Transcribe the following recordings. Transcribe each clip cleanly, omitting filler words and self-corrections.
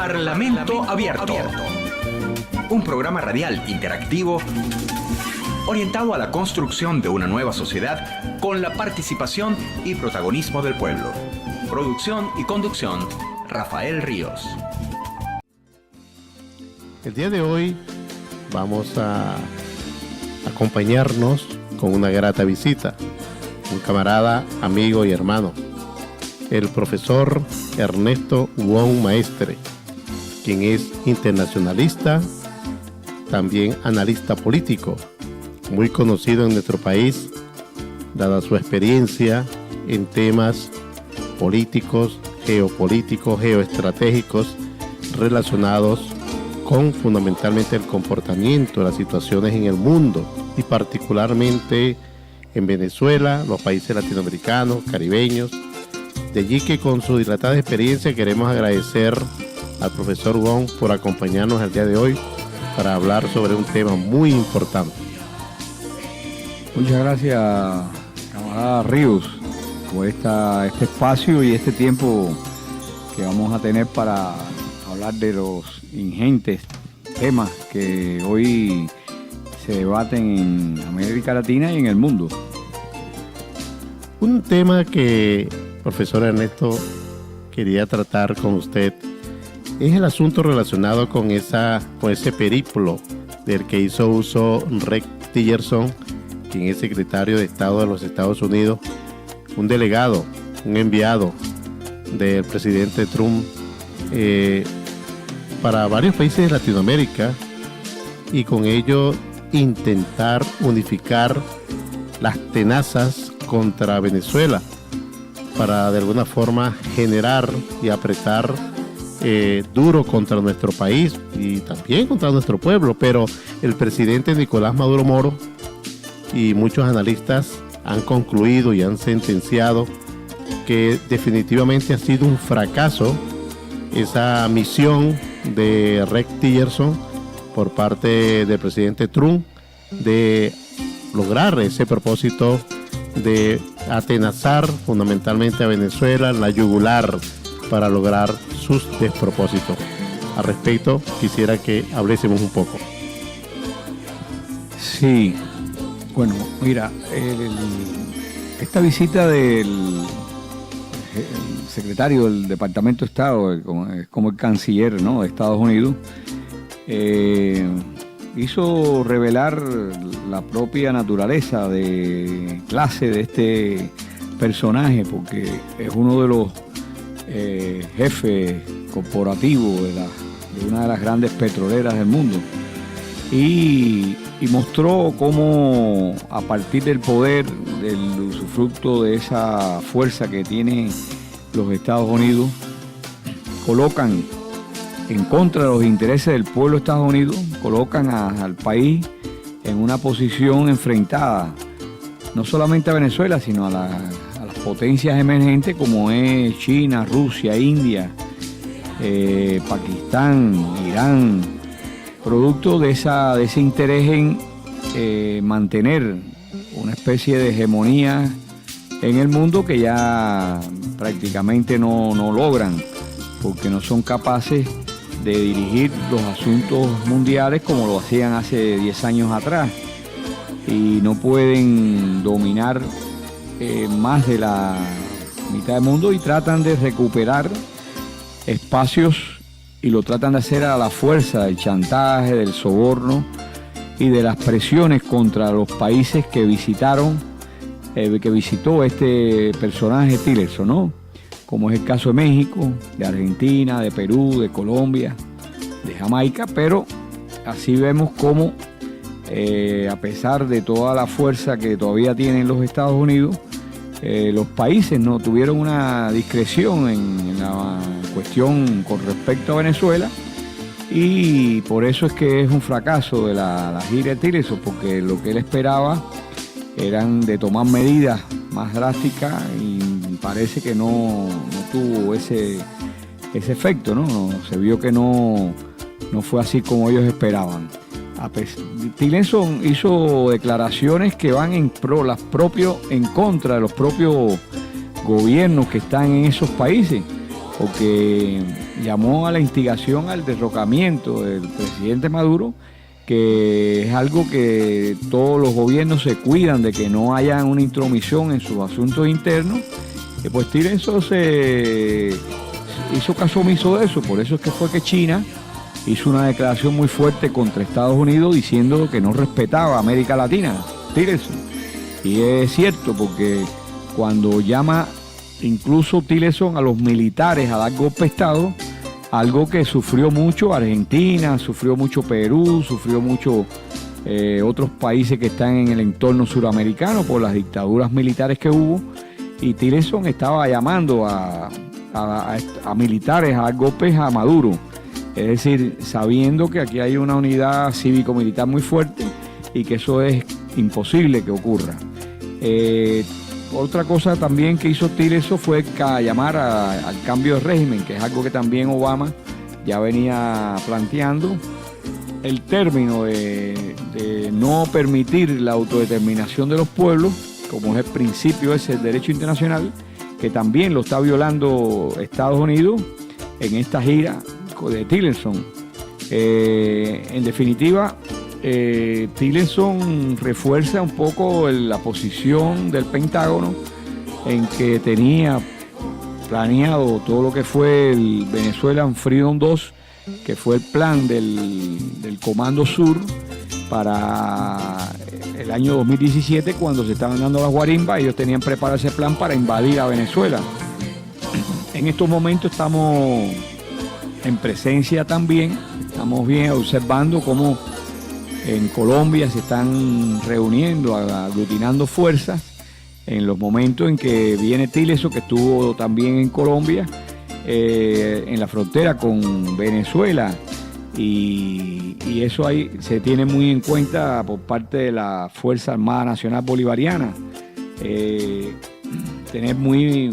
Parlamento Abierto. Un programa radial interactivo orientado a la construcción de una nueva sociedad con la participación y protagonismo del pueblo. Producción y conducción, Rafael Ríos. El día de hoy vamos a acompañarnos con una grata visita, un camarada, amigo y hermano, el profesor Ernesto Wong Maestre, quien es internacionalista, también analista político, muy conocido en nuestro país, dada su experiencia en temas políticos, geopolíticos, geoestratégicos, relacionados con fundamentalmente el comportamiento de las situaciones en el mundo y particularmente en Venezuela, los países latinoamericanos, caribeños. De allí que con su dilatada experiencia queremos agradecer al profesor Wong por acompañarnos el día de hoy para hablar sobre un tema muy importante. Muchas gracias, camarada Ríos, por este espacio y este tiempo que vamos a tener para hablar de los ingentes temas que hoy se debaten en América Latina y en el mundo. Un tema que, profesor Ernesto, quería tratar con usted es el asunto relacionado con ese periplo del que hizo uso Rex Tillerson, quien es secretario de Estado de los Estados Unidos, un delegado, un enviado del presidente Trump para varios países de Latinoamérica y con ello intentar unificar las tenazas contra Venezuela para de alguna forma generar y apretar duro contra nuestro país y también contra nuestro pueblo. Pero el presidente Nicolás Maduro Moro y muchos analistas han concluido y han sentenciado que definitivamente ha sido un fracaso esa misión de Rex Tillerson por parte del presidente Trump de lograr ese propósito de atenazar fundamentalmente a Venezuela, la yugular, para lograr sus despropósitos. Al respecto, quisiera que hablésemos un poco. Sí, bueno, mira, esta visita del secretario del Departamento de Estado, como el canciller, ¿no?, de Estados Unidos, hizo revelar la propia naturaleza de clase de este personaje, porque es uno de los jefes corporativos de una de las grandes petroleras del mundo, y mostró cómo a partir del poder, del usufructo de esa fuerza que tienen los Estados Unidos, colocan en contra de los intereses del pueblo de Estados Unidos, colocan al país en una posición enfrentada, no solamente a Venezuela, sino a las potencias emergentes como es China, Rusia, India, Pakistán, Irán, producto de ese interés en mantener una especie de hegemonía en el mundo que ya prácticamente no logran, porque no son capaces de dirigir los asuntos mundiales como lo hacían hace 10 años atrás, y no pueden dominar más de la mitad del mundo, y tratan de recuperar espacios y lo tratan de hacer a la fuerza del chantaje, del soborno y de las presiones contra los países que visitó este personaje Tillerson, ¿no?, como es el caso de México, de Argentina, de Perú, de Colombia, de Jamaica. Pero así vemos cómo a pesar de toda la fuerza que todavía tienen los Estados Unidos, los países no tuvieron una discreción en la cuestión con respecto a Venezuela, y por eso es que es un fracaso de la gira de Tillerson, porque lo que él esperaba eran de tomar medidas más drásticas y parece que no tuvo ese efecto, ¿no? Se vio que no fue así como ellos esperaban. Tillerson hizo declaraciones que van en contra de los propios gobiernos que están en esos países, porque llamó a la instigación al derrocamiento del presidente Maduro, que es algo que todos los gobiernos se cuidan de que no haya una intromisión en sus asuntos internos. Pues Tillerson se hizo caso omiso de eso, por eso es que fue que China hizo una declaración muy fuerte contra Estados Unidos diciendo que no respetaba a América Latina, Tillerson. Y es cierto, porque cuando llama incluso Tillerson a los militares a dar golpe de Estado, algo que sufrió mucho Argentina, sufrió mucho Perú, sufrió mucho otros países que están en el entorno suramericano por las dictaduras militares que hubo, y Tillerson estaba llamando a militares a dar golpes a Maduro, es decir, sabiendo que aquí hay una unidad cívico-militar muy fuerte y que eso es imposible que ocurra. Otra cosa también que hizo Tillerson fue llamar al cambio de régimen, que es algo que también Obama ya venía planteando. El término de no permitir la autodeterminación de los pueblos, como es el principio ese del derecho internacional, que también lo está violando Estados Unidos en esta gira de Tillerson. En definitiva, Tillerson refuerza un poco la posición del Pentágono, en que tenía planeado todo lo que fue el Venezuelan Freedom 2, que fue el plan del Comando Sur para el año 2017, cuando se estaban dando las guarimbas. Ellos tenían preparado ese plan para invadir a Venezuela. En estos momentos estamos en presencia también, estamos bien observando cómo en Colombia se están reuniendo, aglutinando fuerzas en los momentos en que viene Tillerson, que estuvo también en Colombia, en la frontera con Venezuela, y eso ahí se tiene muy en cuenta por parte de la Fuerza Armada Nacional Bolivariana, tener muy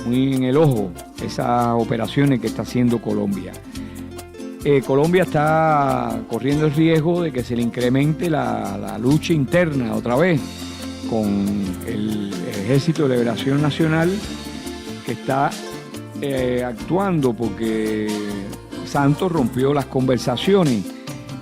en el ojo esas operaciones que está haciendo Colombia. Colombia está corriendo el riesgo de que se le incremente la lucha interna otra vez con el Ejército de Liberación Nacional, que está actuando porque Santos rompió las conversaciones,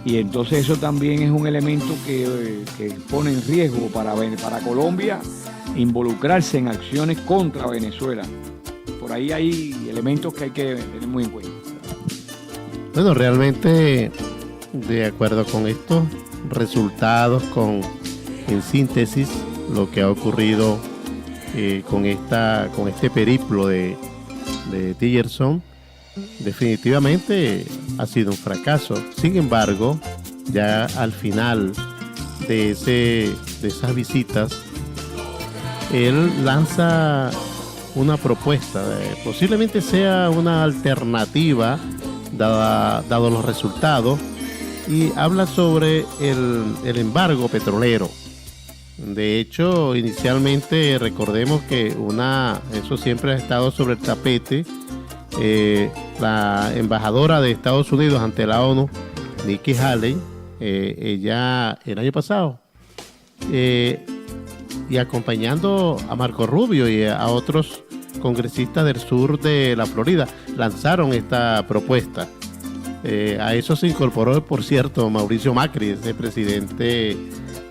y entonces eso también es un elemento que pone en riesgo para Colombia involucrarse en acciones contra Venezuela. Por ahí hay elementos que hay que tener muy en cuenta. Bueno, realmente, de acuerdo con estos resultados, en síntesis, lo que ha ocurrido con este periplo de Tillerson, definitivamente ha sido un fracaso. Sin embargo, ya al final de esas visitas, él lanza una propuesta, posiblemente sea una alternativa dado los resultados, y habla sobre el embargo petrolero. De hecho, inicialmente recordemos que eso siempre ha estado sobre el tapete. La embajadora de Estados Unidos ante la ONU, Nikki Haley, ella el año pasado, y acompañando a Marco Rubio y a otros congresistas del sur de la Florida, lanzaron esta propuesta. A eso se incorporó, por cierto, Mauricio Macri, ese presidente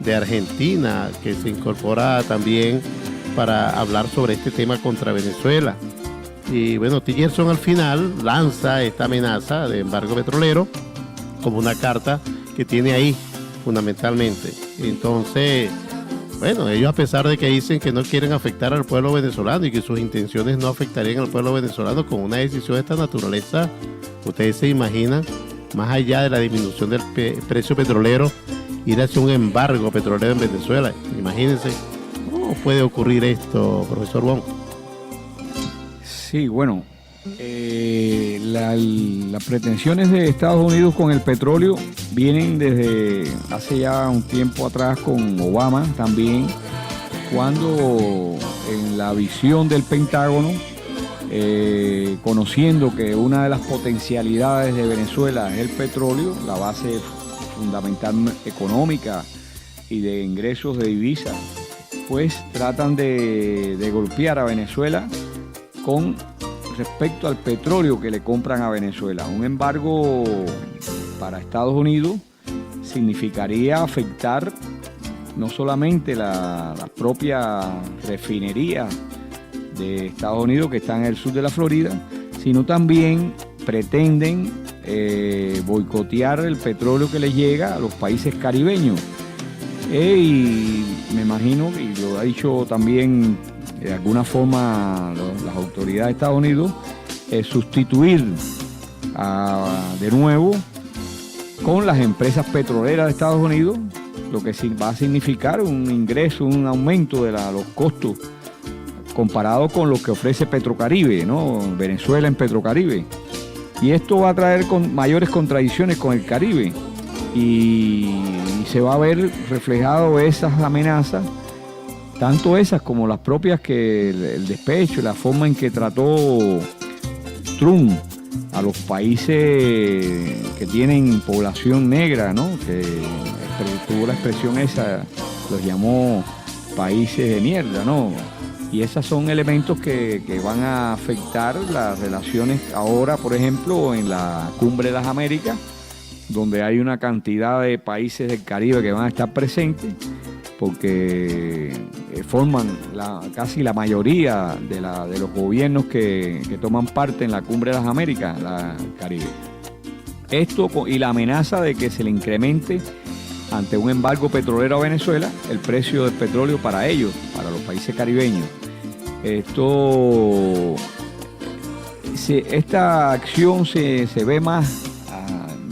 de Argentina, que se incorpora también para hablar sobre este tema contra Venezuela. Y bueno, Tillerson al final lanza esta amenaza de embargo petrolero como una carta que tiene ahí fundamentalmente. Entonces, bueno, ellos, a pesar de que dicen que no quieren afectar al pueblo venezolano y que sus intenciones no afectarían al pueblo venezolano, con una decisión de esta naturaleza, ustedes se imaginan, más allá de la disminución del precio petrolero, ir hacia un embargo petrolero en Venezuela. Imagínense, ¿cómo puede ocurrir esto, profesor Bon? Sí, bueno, las pretensiones de Estados Unidos con el petróleo vienen desde hace ya un tiempo atrás, con Obama también, cuando en la visión del Pentágono, conociendo que una de las potencialidades de Venezuela es el petróleo, la base fundamental económica y de ingresos de divisas, pues tratan de golpear a Venezuela con respecto al petróleo que le compran a Venezuela. Un embargo para Estados Unidos significaría afectar no solamente la propia refinería de Estados Unidos que está en el sur de la Florida, sino también pretenden boicotear el petróleo que les llega a los países caribeños. Y me imagino, y lo ha dicho también de alguna forma las autoridades de Estados Unidos, sustituir de nuevo con las empresas petroleras de Estados Unidos, lo que va a significar un ingreso, un aumento de los costos comparado con lo que ofrece Petrocaribe, ¿no? Venezuela en Petrocaribe. Y esto va a traer mayores contradicciones con el Caribe y se va a ver reflejado esas amenazas, tanto esas como las propias que el despecho, la forma en que trató Trump a los países que tienen población negra, ¿no? Que tuvo la expresión esa, los llamó países de mierda, ¿no? Y esos son elementos que van a afectar las relaciones ahora, por ejemplo, en la Cumbre de las Américas, donde hay una cantidad de países del Caribe que van a estar presentes, porque forman casi la mayoría de los gobiernos que toman parte en la Cumbre de las Américas, la Caribe. Esto y la amenaza de que se le incremente ante un embargo petrolero a Venezuela el precio del petróleo para ellos, para los países caribeños. Esta acción se ve más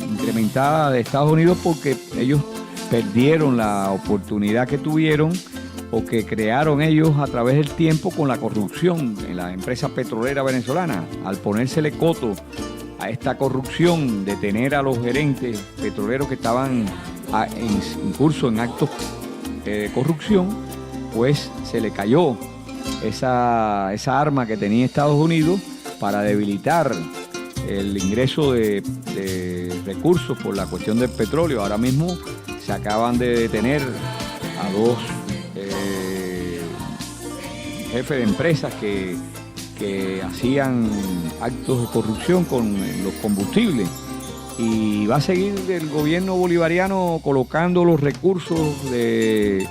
incrementada de Estados Unidos porque ellos perdieron la oportunidad que tuvieron o que crearon ellos a través del tiempo con la corrupción en la empresa petrolera venezolana. Al ponérsele coto a esta corrupción, de tener a los gerentes petroleros que estaban en curso en actos de corrupción, pues se le cayó esa arma que tenía Estados Unidos para debilitar el ingreso de recursos por la cuestión del petróleo. Ahora mismo se acaban de detener a dos jefes de empresas que hacían actos de corrupción con los combustibles. Y va a seguir el gobierno bolivariano colocando los recursos que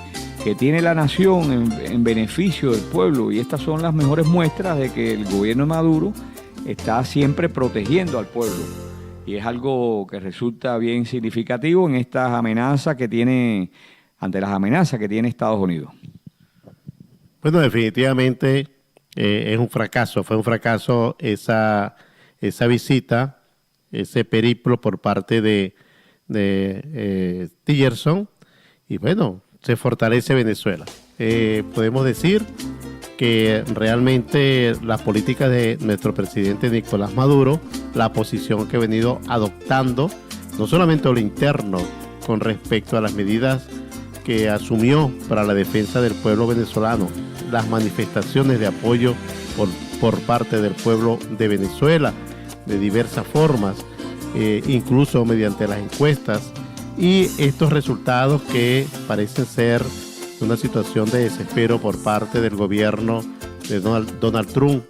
tiene la nación en beneficio del pueblo. Y estas son las mejores muestras de que el gobierno de Maduro está siempre protegiendo al pueblo. Y es algo que resulta bien significativo en estas amenazas que tiene, ante las amenazas que tiene Estados Unidos. Bueno, definitivamente es un fracaso. Fue un fracaso esa visita, ese periplo por parte de Tillerson, y bueno, se fortalece Venezuela. Podemos decir que realmente las políticas de nuestro presidente Nicolás Maduro, la posición que ha venido adoptando, no solamente a lo interno con respecto a las medidas que asumió para la defensa del pueblo venezolano, las manifestaciones de apoyo por parte del pueblo de Venezuela, de diversas formas, incluso mediante las encuestas, y estos resultados que parecen ser una situación de desespero por parte del gobierno de Donald Trump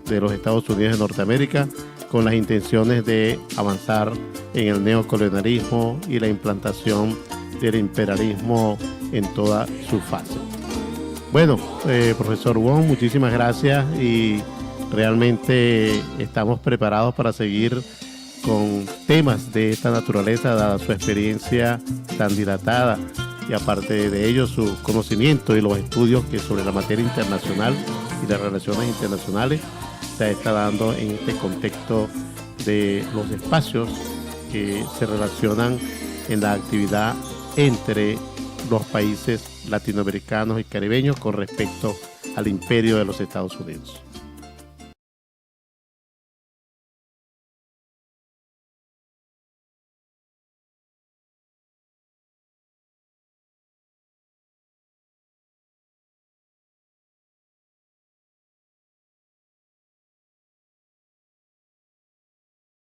de los Estados Unidos de Norteamérica, con las intenciones de avanzar en el neocolonialismo y la implantación del imperialismo en toda su fase. Bueno, profesor Wong, muchísimas gracias, y realmente estamos preparados para seguir con temas de esta naturaleza, dada su experiencia tan dilatada y aparte de ello su conocimiento y los estudios que sobre la materia internacional y las relaciones internacionales se está dando en este contexto de los espacios que se relacionan en la actividad entre los países latinoamericanos y caribeños con respecto al imperio de los Estados Unidos.